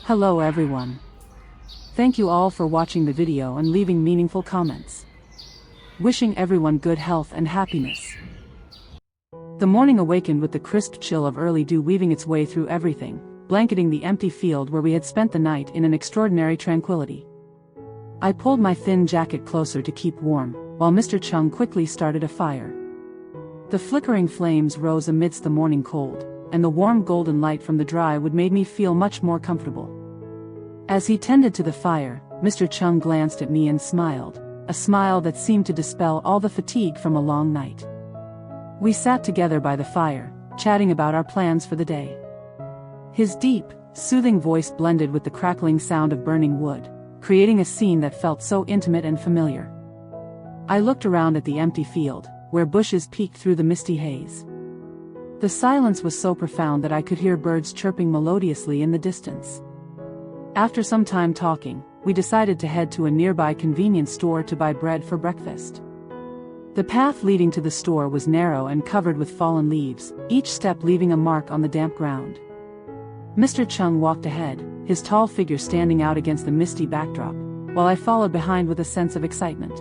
Hello everyone. Thank you all for watching the video and leaving meaningful comments. Wishing everyone good health and happiness. The morning awakened with the crisp chill of early dew weaving its way through everything, blanketing the empty field where we had spent the night in an extraordinary tranquility. I pulled my thin jacket closer to keep warm, while Mr. Chung quickly started a fire. The flickering flames rose amidst the morning cold, and the warm golden light from the dry wood made me feel much more comfortable. As he tended to the fire, Mr. Chung glanced at me and smiled, a smile that seemed to dispel all the fatigue from a long night. We sat together by the fire, chatting about our plans for the day. His deep, soothing voice blended with the crackling sound of burning wood, creating a scene that felt so intimate and familiar. I looked around at the empty field, where bushes peeked through the misty haze. The silence was so profound that I could hear birds chirping melodiously in the distance. After some time talking, we decided to head to a nearby convenience store to buy bread for breakfast. The path leading to the store was narrow and covered with fallen leaves, each step leaving a mark on the damp ground. Mr. Chung walked ahead, his tall figure standing out against the misty backdrop, while I followed behind with a sense of excitement.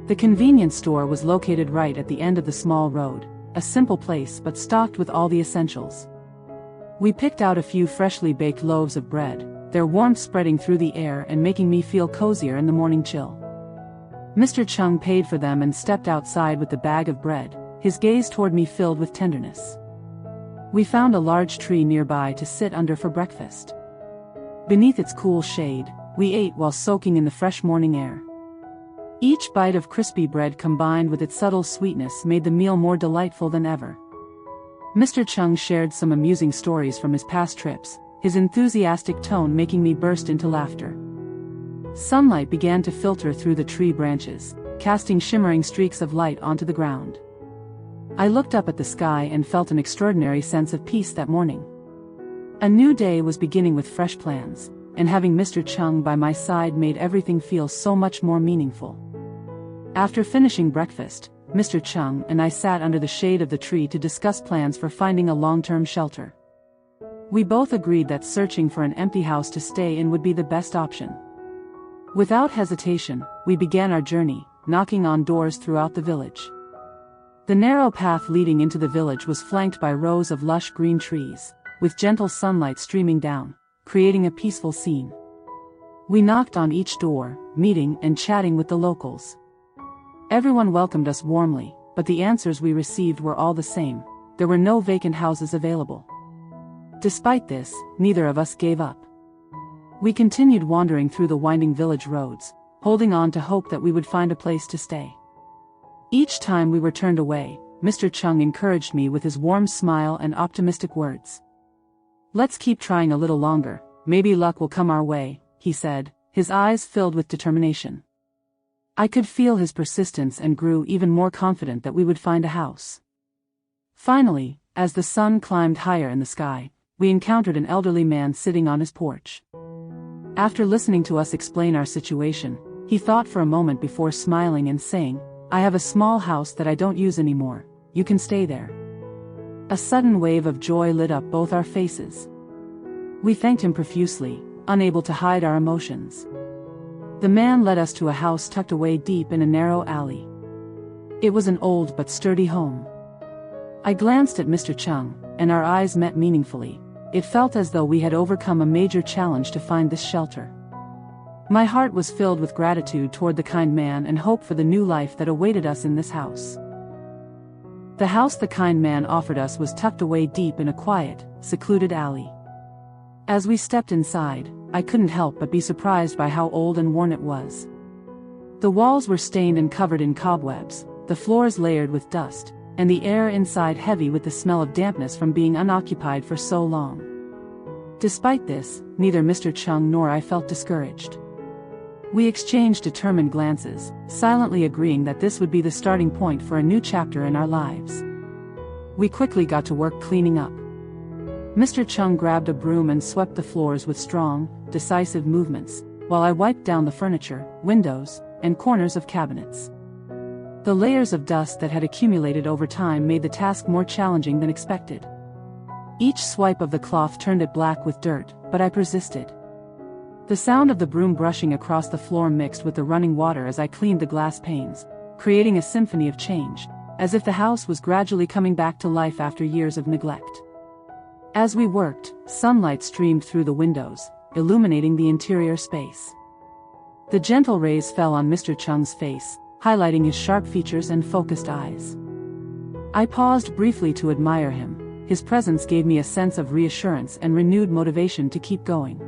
The convenience store was located right at the end of the small road, a simple place but stocked with all the essentials. We picked out a few freshly baked loaves of bread, their warmth spreading through the air and making me feel cozier in the morning chill. Mr. Chung paid for them and stepped outside with the bag of bread, his gaze toward me filled with tenderness. We found a large tree nearby to sit under for breakfast. Beneath its cool shade, we ate while soaking in the fresh morning air. Each bite of crispy bread combined with its subtle sweetness made the meal more delightful than ever. Mr. Chung shared some amusing stories from his past trips, his enthusiastic tone making me burst into laughter. Sunlight began to filter through the tree branches, casting shimmering streaks of light onto the ground. I looked up at the sky and felt an extraordinary sense of peace that morning. A new day was beginning with fresh plans, and having Mr. Chung by my side made everything feel so much more meaningful. After finishing breakfast, Mr. Chung and I sat under the shade of the tree to discuss plans for finding a long-term shelter. We both agreed that searching for an empty house to stay in would be the best option. Without hesitation, we began our journey, knocking on doors throughout the village. The narrow path leading into the village was flanked by rows of lush green trees, with gentle sunlight streaming down, creating a peaceful scene. We knocked on each door, meeting and chatting with the locals. Everyone welcomed us warmly, but the answers we received were all the same: there were no vacant houses available. Despite this, neither of us gave up. We continued wandering through the winding village roads, holding on to hope that we would find a place to stay. Each time we were turned away, Mr. Chung encouraged me with his warm smile and optimistic words. "Let's keep trying a little longer, maybe luck will come our way," he said, his eyes filled with determination. I could feel his persistence and grew even more confident that we would find a house. Finally, as the sun climbed higher in the sky, we encountered an elderly man sitting on his porch. After listening to us explain our situation, he thought for a moment before smiling and saying, "I have a small house that I don't use anymore, you can stay there." A sudden wave of joy lit up both our faces. We thanked him profusely, unable to hide our emotions. The man led us to a house tucked away deep in a narrow alley. It was an old but sturdy home. I glanced at Mr. Chung, and our eyes met meaningfully. It felt as though we had overcome a major challenge to find this shelter. My heart was filled with gratitude toward the kind man and hope for the new life that awaited us in this house. The house the kind man offered us was tucked away deep in a quiet, secluded alley. As we stepped inside, I couldn't help but be surprised by how old and worn it was. The walls were stained and covered in cobwebs, the floors layered with dust, and the air inside heavy with the smell of dampness from being unoccupied for so long. Despite this, neither Mr. Chung nor I felt discouraged. We exchanged determined glances, silently agreeing that this would be the starting point for a new chapter in our lives. We quickly got to work cleaning up. Mr. Chung grabbed a broom and swept the floors with strong, decisive movements, while I wiped down the furniture, windows, and corners of cabinets. The layers of dust that had accumulated over time made the task more challenging than expected. Each swipe of the cloth turned it black with dirt, but I persisted. The sound of the broom brushing across the floor mixed with the running water as I cleaned the glass panes, creating a symphony of change, as if the house was gradually coming back to life after years of neglect. As we worked, sunlight streamed through the windows, illuminating the interior space. The gentle rays fell on Mr. Chung's face, highlighting his sharp features and focused eyes. I paused briefly to admire him. His presence gave me a sense of reassurance and renewed motivation to keep going.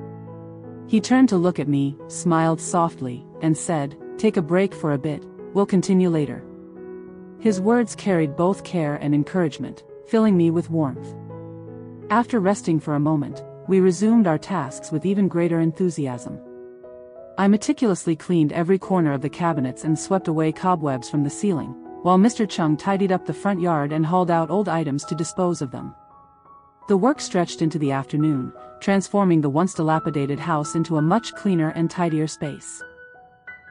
He turned to look at me, smiled softly, and said, "Take a break for a bit, we'll continue later." His words carried both care and encouragement, filling me with warmth. After resting for a moment, we resumed our tasks with even greater enthusiasm. I meticulously cleaned every corner of the cabinets and swept away cobwebs from the ceiling, while Mr. Chung tidied up the front yard and hauled out old items to dispose of them. The work stretched into the afternoon, transforming the once dilapidated house into a much cleaner and tidier space.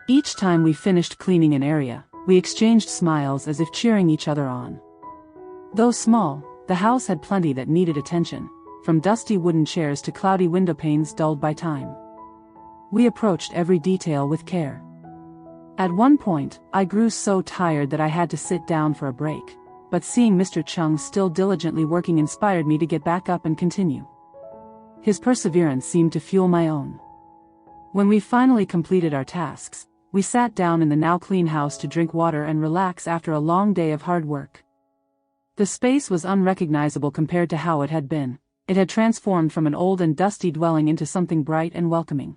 Each time we finished cleaning an area, we exchanged smiles as if cheering each other on. Though small, the house had plenty that needed attention, from dusty wooden chairs to cloudy window panes dulled by time. We approached every detail with care. At one point, I grew so tired that I had to sit down for a break, but seeing Mr. Chung still diligently working inspired me to get back up and continue. His perseverance seemed to fuel my own. When we finally completed our tasks, we sat down in the now clean house to drink water and relax after a long day of hard work. The space was unrecognizable compared to how it had been. It had transformed from an old and dusty dwelling into something bright and welcoming.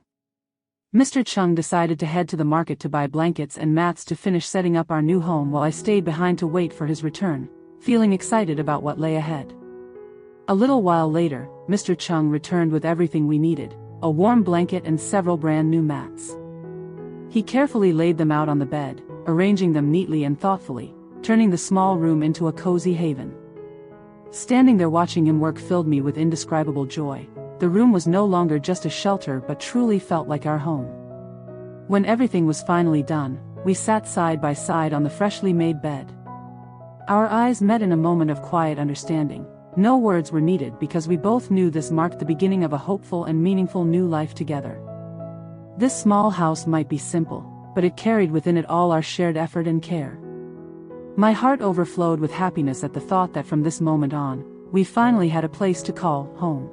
Mr. Chung decided to head to the market to buy blankets and mats to finish setting up our new home while I stayed behind to wait for his return, feeling excited about what lay ahead. A little while later, Mr. Chung returned with everything we needed, a warm blanket and several brand new mats. He carefully laid them out on the bed, arranging them neatly and thoughtfully, turning the small room into a cozy haven. Standing there watching him work filled me with indescribable joy. The room was no longer just a shelter but truly felt like our home. When everything was finally done, we sat side by side on the freshly made bed. Our eyes met in a moment of quiet understanding. No words were needed because we both knew this marked the beginning of a hopeful and meaningful new life together. This small house might be simple, but it carried within it all our shared effort and care. My heart overflowed with happiness at the thought that from this moment on, we finally had a place to call home.